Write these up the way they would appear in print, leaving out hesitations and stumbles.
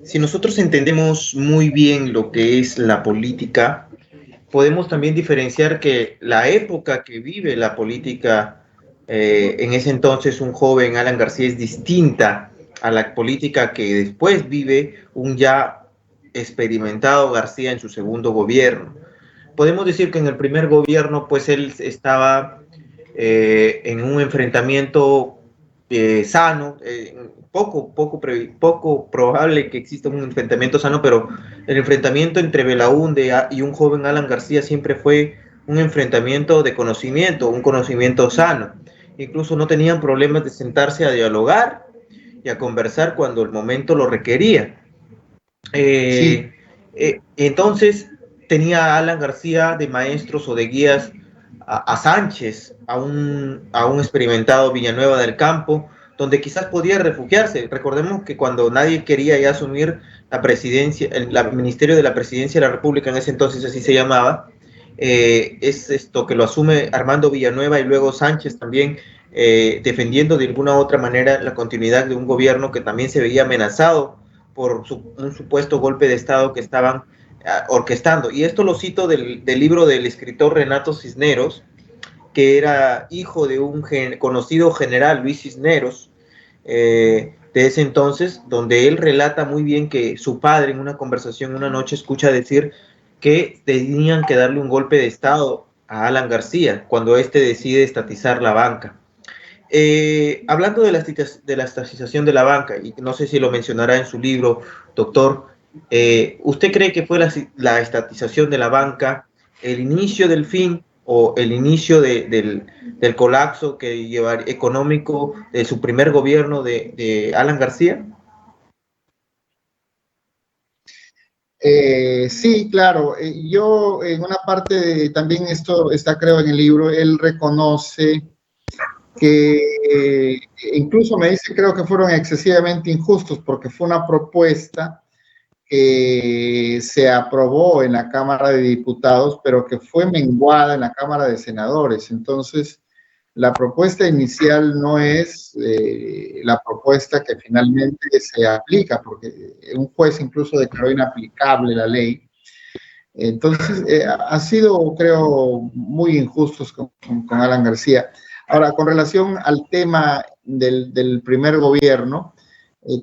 si nosotros entendemos muy bien lo que es la política, podemos también diferenciar que la época que vive la política, en ese entonces un joven Alan García, es distinta a la política que después vive un ya experimentado García en su segundo gobierno. Podemos decir que en el primer gobierno, pues él estaba en un enfrentamiento sano, poco probable que exista un enfrentamiento sano, pero el enfrentamiento entre Belaúnde y un joven Alan García siempre fue un enfrentamiento de conocimiento, un conocimiento sano. Incluso no tenían problemas de sentarse a dialogar y a conversar cuando el momento lo requería. Sí, Entonces tenía a Alan García de maestros o de guías a Sánchez, a un experimentado Villanueva del Campo, donde quizás podía refugiarse. Recordemos que cuando nadie quería ya asumir la presidencia, el Ministerio de la Presidencia de la República, en ese entonces así se llamaba, es esto que lo asume Armando Villanueva y luego Sánchez también, defendiendo de alguna u otra manera la continuidad de un gobierno que también se veía amenazado por un supuesto golpe de Estado que estaban orquestando. Y esto lo cito del libro del escritor Renato Cisneros, que era hijo de un conocido general, Luis Cisneros, de ese entonces, donde él relata muy bien que su padre en una conversación una noche escucha decir que tenían que darle un golpe de Estado a Alan García cuando éste decide estatizar la banca. Hablando de la estatización de la banca, y no sé si lo mencionará en su libro, doctor, ¿usted cree que fue la estatización de la banca el inicio del fin o el inicio del colapso que económico de su primer gobierno de Alan García? sí, claro. Yo en una parte, también esto está creo en el libro, él reconoce que incluso me dice, creo que fueron excesivamente injustos porque fue una propuesta que se aprobó en la Cámara de Diputados, pero que fue menguada en la Cámara de Senadores. Entonces, la propuesta inicial no es la propuesta que finalmente se aplica, porque un juez incluso declaró inaplicable la ley. Entonces, ha sido, creo, muy injustos con Alan García. Ahora, con relación al tema del primer gobierno,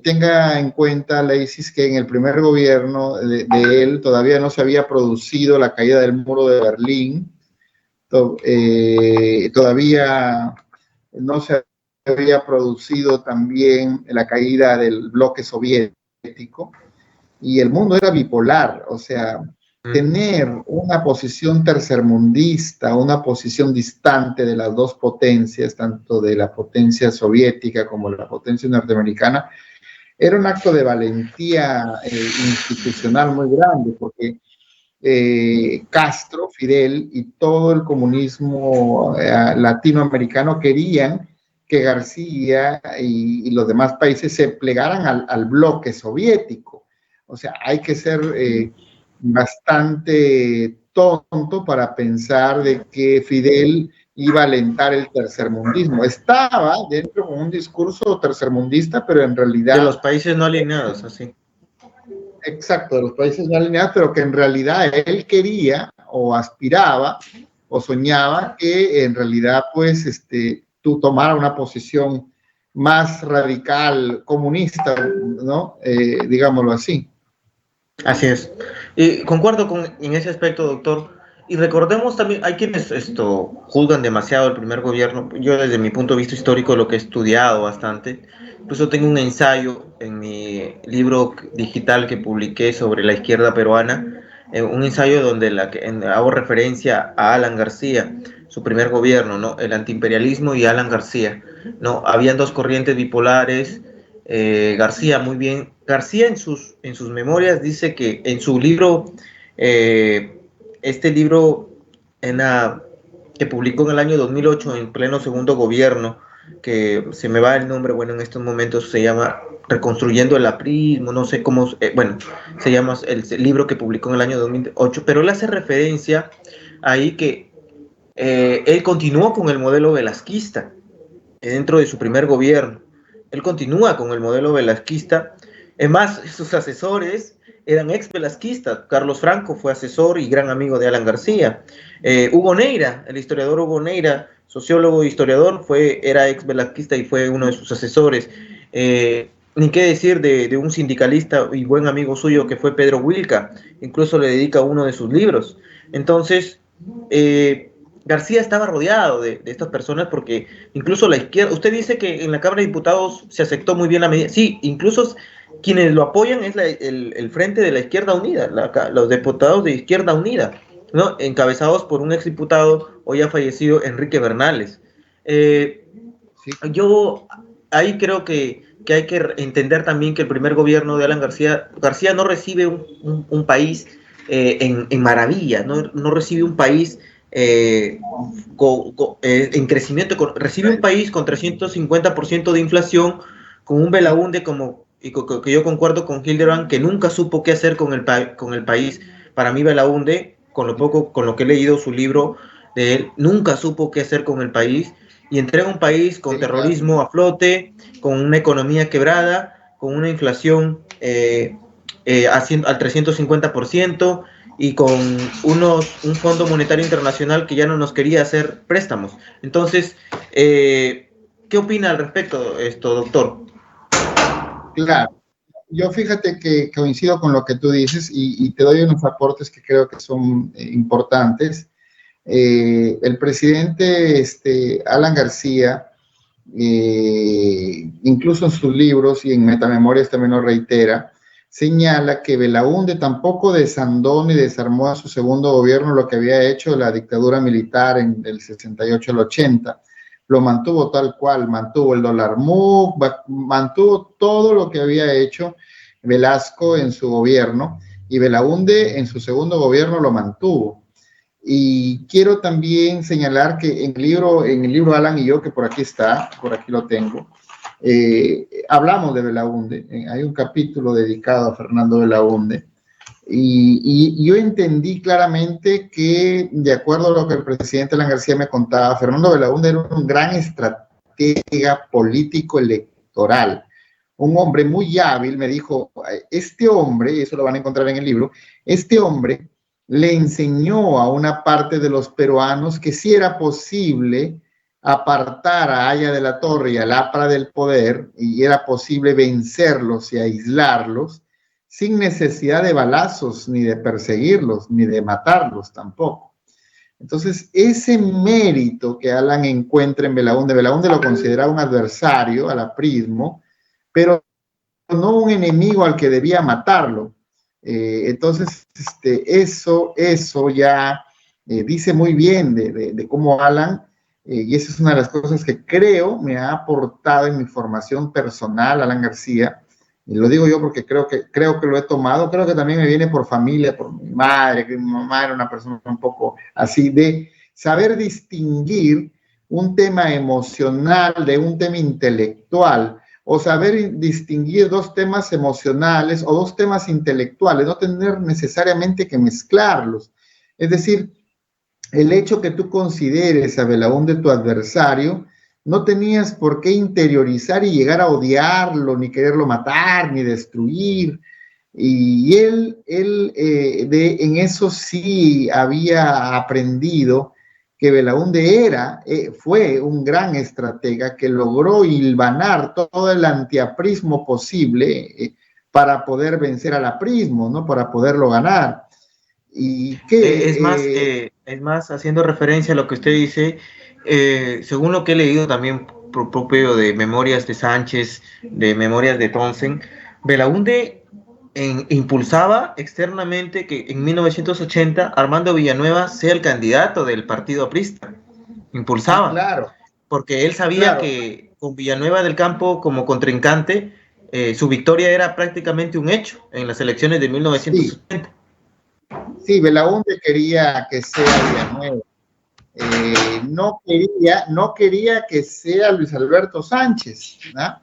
tenga en cuenta, Leisis, que en el primer gobierno de él todavía no se había producido la caída del muro de Berlín, todavía no se había producido también la caída del bloque soviético y el mundo era bipolar, o sea, tener una posición tercermundista, una posición distante de las dos potencias, tanto de la potencia soviética como de la potencia norteamericana, era un acto de valentía institucional muy grande, porque Castro, Fidel y todo el comunismo latinoamericano querían que García y los demás países se plegaran al bloque soviético. O sea, hay que ser bastante tonto para pensar de que Fidel iba a alentar el tercermundismo. Estaba dentro de un discurso tercermundista, pero en realidad... De los países no alineados, así. Exacto, de los países no alineados, pero que en realidad él quería o aspiraba o soñaba que en realidad pues tú tomara una posición más radical, comunista, ¿no? Digámoslo así. Así es. Y concuerdo en ese aspecto, doctor. Y recordemos también, hay quienes juzgan demasiado el primer gobierno. Yo desde mi punto de vista histórico lo que he estudiado bastante, incluso tengo un ensayo en mi libro digital que publiqué sobre la izquierda peruana, un ensayo donde hago referencia a Alan García, su primer gobierno, ¿no? El antiimperialismo y Alan García, ¿no? Habían dos corrientes bipolares. García, muy bien. García en sus memorias dice que en su libro, este libro que publicó en el año 2008 en pleno segundo gobierno, que se me va el nombre, bueno, en estos momentos se llama Reconstruyendo el aprismo, no sé cómo, bueno, se llama el libro que publicó en el año 2008, pero él hace referencia ahí que él continuó con el modelo velasquista dentro de su primer gobierno. Él continúa con el modelo velasquista Es más, sus asesores eran ex velasquistas. Carlos Franco fue asesor y gran amigo de Alan García. Hugo Neira, el historiador Hugo Neira, sociólogo e historiador, era ex velasquista y fue uno de sus asesores. Ni qué decir de un sindicalista y buen amigo suyo que fue Pedro Wilca, incluso le dedica uno de sus libros. Entonces, García estaba rodeado de estas personas porque incluso la izquierda, usted dice que en la Cámara de Diputados se aceptó muy bien la medida, sí, incluso quienes lo apoyan es el Frente de la Izquierda Unida, los diputados de Izquierda Unida, ¿no? Encabezados por un exdiputado hoy ya fallecido, Enrique Bernales. Sí. Yo ahí creo que hay que entender también que el primer gobierno de Alan García no recibe un país en maravilla, no recibe un país en crecimiento, recibe un país con 350% de inflación, con un Belaúnde que yo concuerdo con Hildebrand, que nunca supo qué hacer con el país. Para mí Belaúnde, con lo que he leído su libro de él, nunca supo qué hacer con el país y entrega un país con terrorismo a flote, con una economía quebrada, con una inflación al 350% y con un Fondo Monetario Internacional que ya no nos quería hacer préstamos. Entonces, ¿qué opina al respecto de esto, doctor? Claro, yo fíjate que coincido con lo que tú dices y te doy unos aportes que creo que son importantes. El presidente Alan García, incluso en sus libros y en Metamemorias también lo reitera, señala que Belaúnde tampoco desandó ni desarmó a su segundo gobierno lo que había hecho la dictadura militar del 68 al 80. Lo mantuvo tal cual, mantuvo el dólar MUC, mantuvo todo lo que había hecho Velasco en su gobierno y Belaúnde en su segundo gobierno lo mantuvo. Y quiero también señalar que en el libro Alan y yo, que por aquí está, por aquí lo tengo, hablamos de Belaúnde. Hay un capítulo dedicado a Fernando Belaúnde. Y yo entendí claramente que, de acuerdo a lo que el presidente Alan García me contaba, Fernando Belaúnde era un gran estratega político electoral. Un hombre muy hábil, me dijo, este hombre, y eso lo van a encontrar en el libro, este hombre le enseñó a una parte de los peruanos que sí era posible apartar a Haya de la Torre y a Lapra del poder, y era posible vencerlos y aislarlos sin necesidad de balazos, ni de perseguirlos, ni de matarlos tampoco. Entonces, ese mérito que Alan encuentra en Belaúnde lo consideraba un adversario al aprismo, pero no un enemigo al que debía matarlo. Entonces, eso ya dice muy bien de cómo Alan, y esa es una de las cosas que creo me ha aportado en mi formación personal, Alan García, y lo digo yo porque creo que lo he tomado, creo que también me viene por familia, por mi madre, que mi mamá era una persona un poco así, de saber distinguir un tema emocional de un tema intelectual, o saber distinguir dos temas emocionales o dos temas intelectuales, no tener necesariamente que mezclarlos. Es decir, el hecho que tú consideres a Belaúnde tu adversario, no tenías por qué interiorizar y llegar a odiarlo, ni quererlo matar, ni destruir. Y él en eso sí había aprendido que Belaúnde fue un gran estratega que logró hilvanar todo el antiaprismo posible para poder vencer al aprismo, ¿no? Para poderlo ganar. Y que, es más, haciendo referencia a lo que usted dice, según lo que he leído también propio de Memorias de Sánchez, de Memorias de Tronsen, Belaúnde impulsaba externamente que en 1980 Armando Villanueva sea el candidato del partido aprista. Impulsaba. Claro. Porque él sabía que con Villanueva del Campo como contrincante, su victoria era prácticamente un hecho en las elecciones de 1980. Sí, Belaúnde quería que sea Villanueva. No quería que sea Luis Alberto Sánchez, ¿no?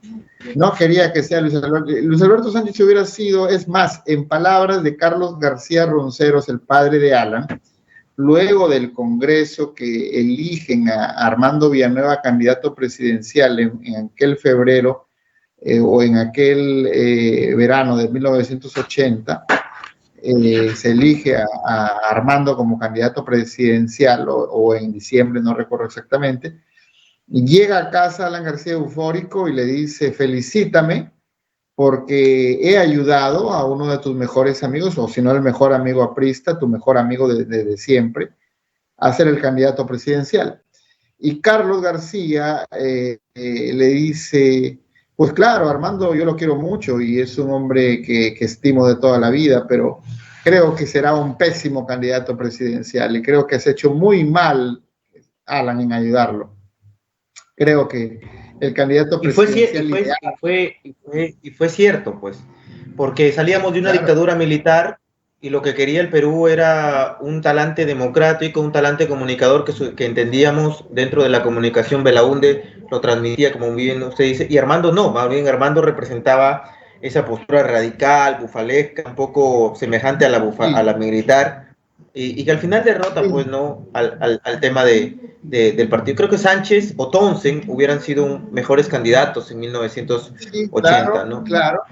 No quería que sea Luis Alberto. Luis Alberto Sánchez hubiera sido, es más, en palabras de Carlos García Ronceros, el padre de Alan, luego del Congreso que eligen a Armando Villanueva candidato presidencial en aquel febrero o en aquel verano de 1980, se elige a Armando como candidato presidencial, o en diciembre, no recuerdo exactamente, y llega a casa Alan García eufórico y le dice: felicítame porque he ayudado a uno de tus mejores amigos, o si no el mejor amigo aprista, tu mejor amigo de siempre, a ser el candidato presidencial. Y Carlos García le dice: pues claro, Armando, yo lo quiero mucho y es un hombre que estimo de toda la vida, pero creo que será un pésimo candidato presidencial y creo que has hecho muy mal, Alan, en ayudarlo. Creo que el candidato presidencial y fue cierto, pues, porque salíamos de una dictadura militar y lo que quería el Perú era un talante democrático, un talante comunicador que entendíamos dentro de la comunicación. Belaúnde lo transmitía, como bien usted dice, y Armando no, más bien Armando representaba esa postura radical, bufalesca, un poco semejante a la militar, y que al final derrota, pues, ¿no? al tema del partido. Creo que Sánchez o Townsend hubieran sido mejores candidatos en 1980, sí, claro, ¿no? Claro.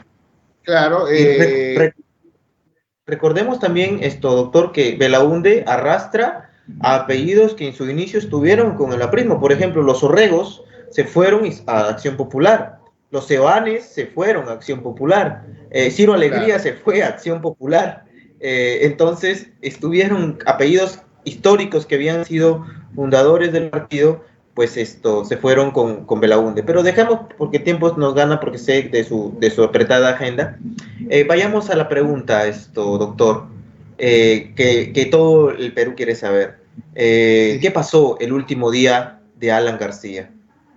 Recordemos también esto, doctor, que Belaúnde arrastra a apellidos que en su inicio estuvieron con el aprismo. Por ejemplo, los Orregos se fueron a Acción Popular, los Sebanes se fueron a Acción Popular, Ciro Alegría se fue a Acción Popular. Entonces, estuvieron apellidos históricos que habían sido fundadores del partido, pues se fueron con Belaúnde. Pero dejamos, porque el tiempo nos gana, porque sé de su apretada agenda. Vayamos a la pregunta, doctor, que todo el Perú quiere saber. ¿Qué pasó el último día de Alan García?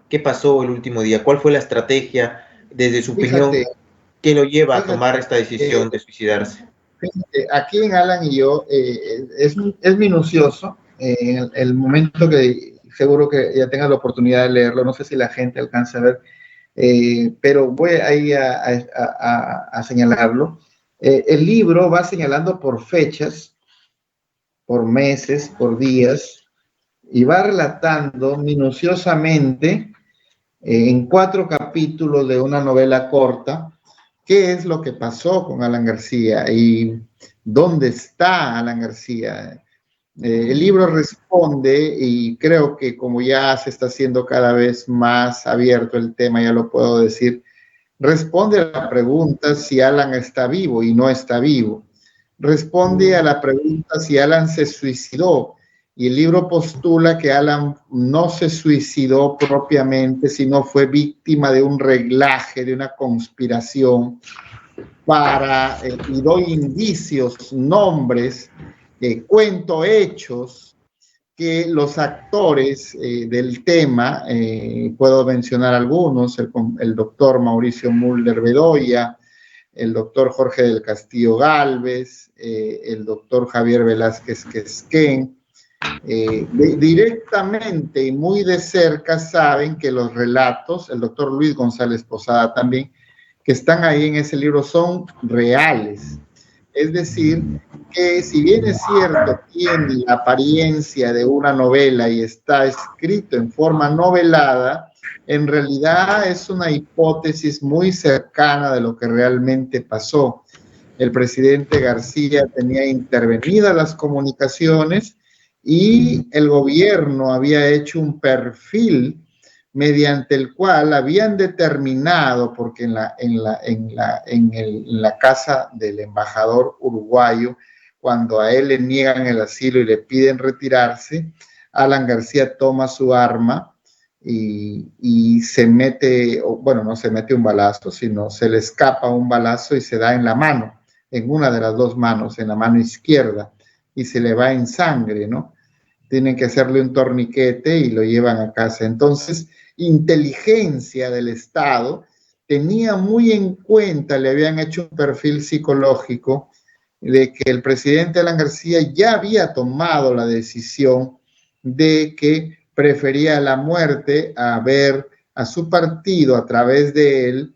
¿Qué pasó el último día? ¿Cuál fue la estrategia, desde su opinión, que lo lleva a tomar esta decisión de suicidarse? Fíjate, aquí en Alan y yo es minucioso el momento que seguro que ya tengas la oportunidad de leerlo, no sé si la gente alcanza a ver, pero voy ahí a señalarlo. El libro va señalando por fechas, por meses, por días, y va relatando minuciosamente en 4 capítulos de una novela corta qué es lo que pasó con Alan García y dónde está Alan García. El libro responde, y creo que como ya se está haciendo cada vez más abierto el tema, ya lo puedo decir, responde a la pregunta si Alan está vivo y no está vivo. Responde a la pregunta si Alan se suicidó, y el libro postula que Alan no se suicidó propiamente, sino fue víctima de un reglaje, de una conspiración y doy indicios, nombres, cuento hechos que los actores del tema, puedo mencionar algunos, el doctor Mauricio Mulder Bedoya, el doctor Jorge del Castillo Gálvez, el doctor Javier Velázquez Quesquén, directamente y muy de cerca saben que los relatos, el doctor Luis González Posada también, que están ahí en ese libro son reales. Es decir, que si bien es cierto, tiene la apariencia de una novela y está escrito en forma novelada, en realidad es una hipótesis muy cercana de lo que realmente pasó. El presidente García tenía intervenidas las comunicaciones y el gobierno había hecho un perfil mediante el cual habían determinado, porque en la casa del embajador uruguayo, cuando a él le niegan el asilo y le piden retirarse, Alan García toma su arma y se mete, bueno, no se mete un balazo, sino se le escapa un balazo y se da en la mano, en una de las dos manos, en la mano izquierda, y se le va en sangre, ¿no? Tienen que hacerle un torniquete y lo llevan a casa. Entonces, inteligencia del Estado tenía muy en cuenta, le habían hecho un perfil psicológico de que el presidente Alan García ya había tomado la decisión de que prefería la muerte a ver a su partido a través de él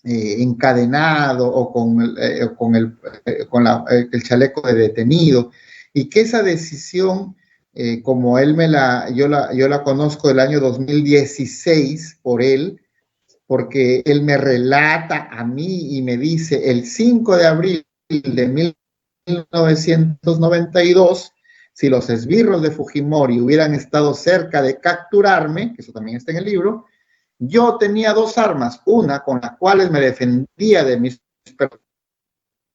encadenado o con el chaleco de detenido, y que esa decisión, como él yo la conozco del año 2016 por él, porque él me relata a mí y me dice el 5 de abril de 1992, si los esbirros de Fujimori hubieran estado cerca de capturarme, que eso también está en el libro, yo tenía dos armas, una con las cuales me defendía de mis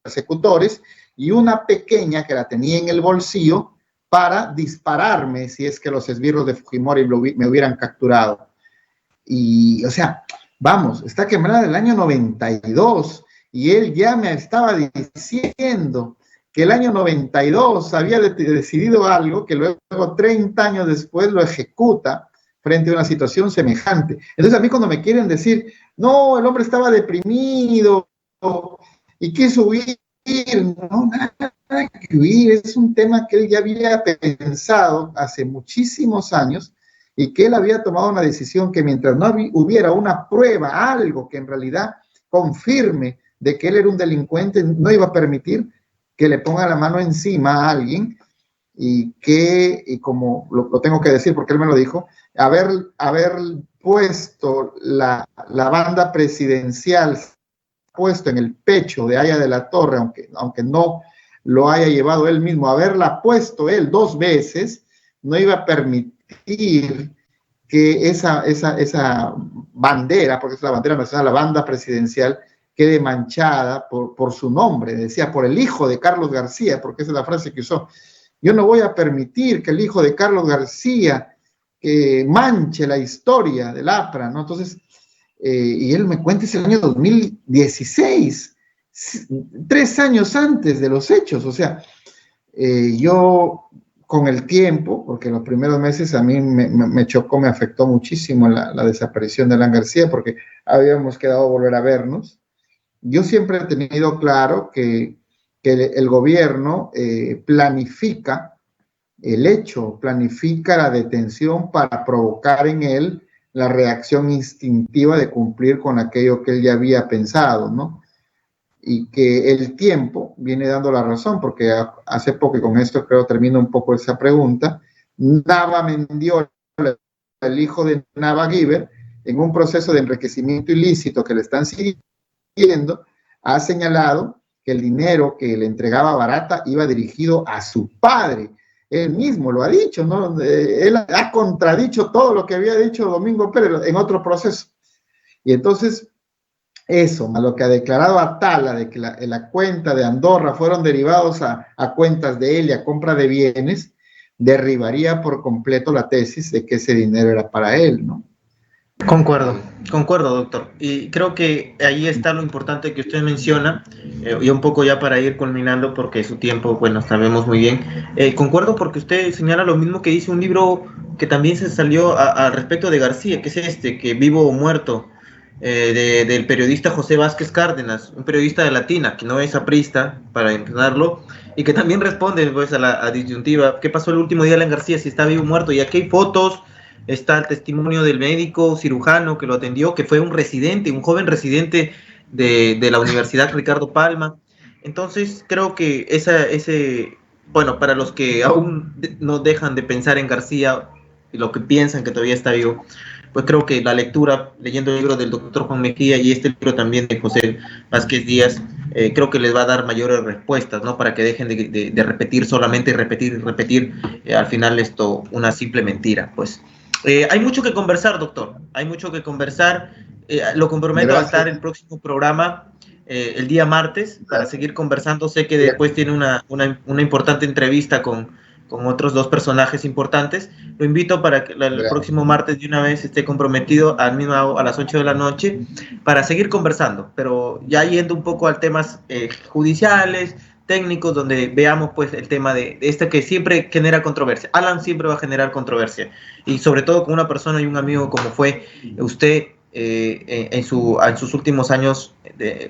persecutores y una pequeña que la tenía en el bolsillo para dispararme si es que los esbirros de Fujimori me hubieran capturado. Y, o sea, vamos, está quemada del año 92 y él ya me estaba diciendo que el año 92 había decidido algo que luego 30 años después lo ejecuta frente a una situación semejante. Entonces a mí cuando me quieren decir, no, el hombre estaba deprimido y quiso huir, no, nada que huir, es un tema que él ya había pensado hace muchísimos años y que él había tomado una decisión que mientras no hubiera una prueba, algo que en realidad confirme de que él era un delincuente, no iba a permitir que le ponga la mano encima a alguien y que, y como lo tengo que decir porque él me lo dijo, haber puesto la banda presidencial puesto en el pecho de Haya de la Torre, aunque no lo haya llevado él mismo, haberla puesto él 2 veces, no iba a permitir que esa bandera, porque es la bandera nacional, la banda presidencial, quede manchada por su nombre, decía, por el hijo de Carlos García, porque esa es la frase que usó. Yo no voy a permitir que el hijo de Carlos García manche la historia del APRA, ¿no? Entonces, y él me cuenta, es el año 2016, 3 años antes de los hechos, o sea, yo con el tiempo, porque los primeros meses a mí me chocó, me afectó muchísimo la desaparición de Alan García, porque habíamos quedado volver a vernos. Yo siempre he tenido claro que el gobierno planifica el hecho, planifica la detención para provocar en él la reacción instintiva de cumplir con aquello que él ya había pensado, ¿no? Y que el tiempo viene dando la razón, porque hace poco, y con esto creo termino un poco esa pregunta, Nava Mendiola, el hijo de Nava Giver, en un proceso de enriquecimiento ilícito que le están siguiendo, ha señalado que el dinero que le entregaba Barata iba dirigido a su padre. Él mismo lo ha dicho, ¿no? Él ha contradicho todo lo que había dicho Domingo Pérez en otro proceso. Y entonces, eso, más lo que ha declarado Atala, de que la cuenta de Andorra fueron derivados a cuentas de él y a compra de bienes, derribaría por completo la tesis de que ese dinero era para él, ¿no? Concuerdo, doctor. Y creo que ahí está lo importante que usted menciona, y un poco ya para ir culminando, porque su tiempo, bueno, sabemos muy bien. Concuerdo porque usted señala lo mismo que dice un libro que también se salió al respecto de García, que es que Vivo o Muerto, del periodista José Vázquez Cárdenas, un periodista de Latina, que no es aprista, para entenderlo, y que también responde pues, a la disyuntiva, ¿qué pasó el último día de Alan García, si está vivo o muerto? Y aquí hay fotos. Está el testimonio del médico cirujano que lo atendió, que fue un joven residente de la Universidad Ricardo Palma. Entonces, creo que bueno, para los que aún no dejan de pensar en García y lo que piensan que todavía está vivo, pues creo que la lectura, leyendo el libro del doctor Juan Mejía y este libro también de José Vázquez Díaz, creo que les va a dar mayores respuestas, ¿no? Para que dejen de repetir solamente, repetir, al final esto, una simple mentira, pues. Hay mucho que conversar, doctor, hay mucho que conversar. Lo comprometo a estar en el próximo programa el día martes para seguir conversando. Sé que después tiene una importante entrevista con otros 2 personajes importantes. Lo invito para que el próximo martes de una vez esté comprometido a las 8 de la noche para seguir conversando, pero ya yendo un poco a temas judiciales, técnicos, donde veamos pues el tema de este que siempre genera controversia. Alan siempre va a generar controversia, y sobre todo con una persona y un amigo como fue usted en sus últimos años,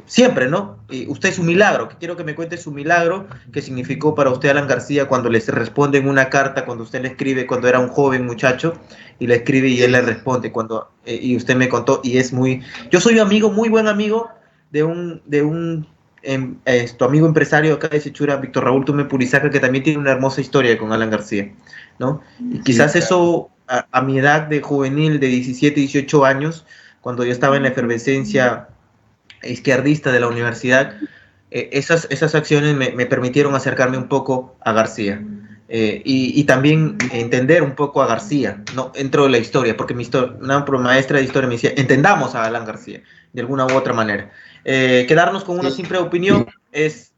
siempre, ¿no? Y usted es un milagro, que quiero que me cuente su milagro que significó para usted Alan García cuando le responde en una carta, cuando usted le escribe cuando era un joven muchacho, y le escribe y él le responde y usted me contó, y yo soy amigo, muy buen amigo de un tu amigo empresario acá de Sechura, Víctor Raúl Tume Purizaca, que también tiene una hermosa historia con Alan García, ¿no? Y quizás eso, a mi edad de juvenil, de 17, 18 años, cuando yo estaba en la efervescencia izquierdista de la universidad, esas acciones me permitieron acercarme un poco a García. Y también entender un poco a García, ¿no? Dentro de la historia, porque una maestra de historia me decía, entendamos a Alan García, de alguna u otra manera. Quedarnos con una simple opinión es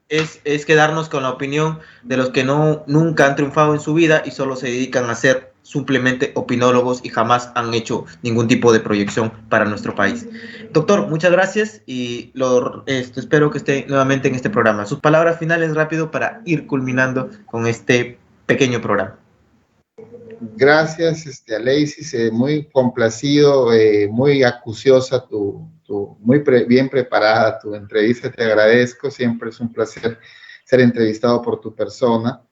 quedarnos con la opinión de los que nunca han triunfado en su vida y solo se dedican a ser simplemente opinólogos y jamás han hecho ningún tipo de proyección para nuestro país. Doctor, muchas gracias y espero que esté nuevamente en este programa. Sus palabras finales rápido para ir culminando con este pequeño programa. Gracias, Alexis, muy complacido, muy acuciosa, bien preparada tu entrevista, te agradezco, siempre es un placer ser entrevistado por tu persona.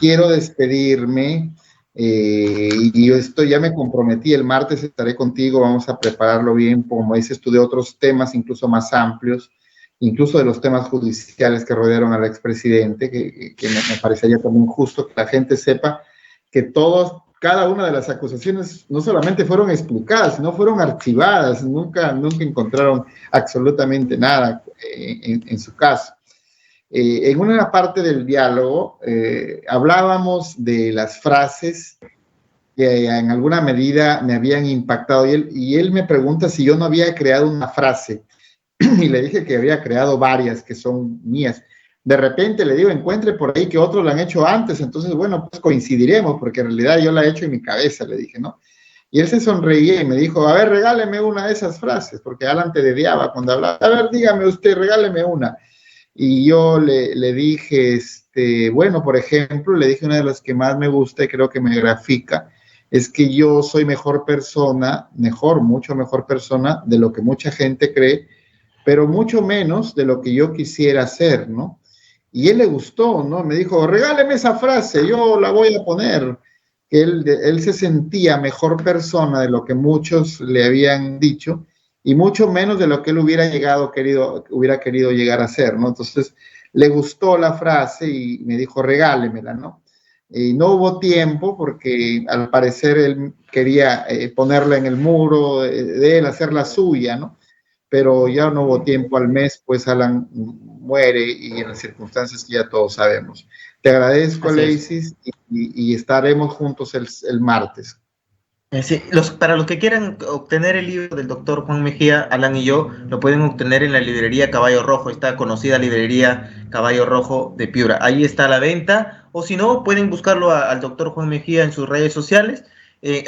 Quiero despedirme, y yo ya me comprometí, el martes estaré contigo, vamos a prepararlo bien, como dices tú, de otros temas incluso más amplios, incluso de los temas judiciales que rodearon al expresidente, que me parecería también justo que la gente sepa que cada una de las acusaciones no solamente fueron explicadas, sino fueron archivadas, nunca encontraron absolutamente nada en su caso. En una parte del diálogo hablábamos de las frases que en alguna medida me habían impactado y él me pregunta si yo no había creado una frase y le dije que había creado varias que son mías. De repente le digo, encuentre por ahí que otros la han hecho antes, entonces, bueno, pues coincidiremos, porque en realidad yo la he hecho en mi cabeza, le dije, ¿no? Y él se sonreía y me dijo, a ver, regáleme una de esas frases, porque Alan te dediaba cuando hablaba, a ver, dígame usted, regáleme una. Y yo le dije, bueno, por ejemplo, le dije una de las que más me gusta y creo que me grafica, es que yo soy mucho mejor persona de lo que mucha gente cree, pero mucho menos de lo que yo quisiera ser, ¿no? Y él le gustó, ¿no? Me dijo, regáleme esa frase, yo la voy a poner. Él se sentía mejor persona de lo que muchos le habían dicho y mucho menos de lo que él hubiera querido llegar a ser, ¿no? Entonces, le gustó la frase y me dijo, regálemela, ¿no? Y no hubo tiempo porque al parecer él quería ponerla en el muro de él, hacerla suya, ¿no? Pero ya no hubo tiempo. Al mes, pues Alan muere y en las circunstancias que ya todos sabemos. Te agradezco, Alexis, y estaremos juntos el martes. Sí, para los que quieran obtener el libro del doctor Juan Mejía, Alan y yo, lo pueden obtener en la librería Caballo Rojo, esta conocida librería Caballo Rojo de Piura. Ahí está a la venta, o si no, pueden buscarlo al doctor Juan Mejía en sus redes sociales,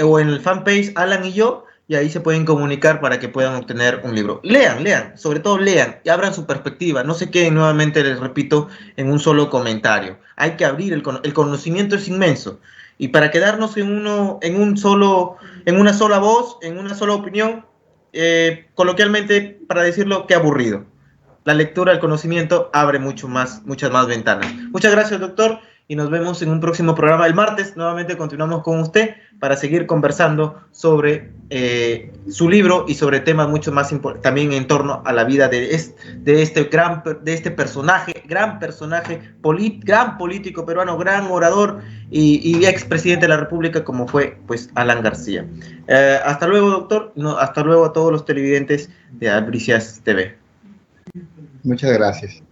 o en el fanpage Alan y yo, y ahí se pueden comunicar para que puedan obtener un libro. Lean, sobre todo lean y abran su perspectiva. No se queden nuevamente, les repito, en un solo comentario. Hay que abrir el conocimiento es inmenso. Y para quedarnos en una sola voz, en una sola opinión, coloquialmente, para decirlo, qué aburrido. La lectura, el conocimiento abre muchas más ventanas. Muchas gracias, doctor, y nos vemos en un próximo programa el martes. Nuevamente continuamos con usted para seguir conversando sobre su libro y sobre temas mucho más importantes también en torno a la vida de este personaje, gran político peruano, gran orador y expresidente de la República como fue pues Alan García. Hasta luego, doctor. Hasta luego a todos los televidentes de Albricias TV. Muchas gracias.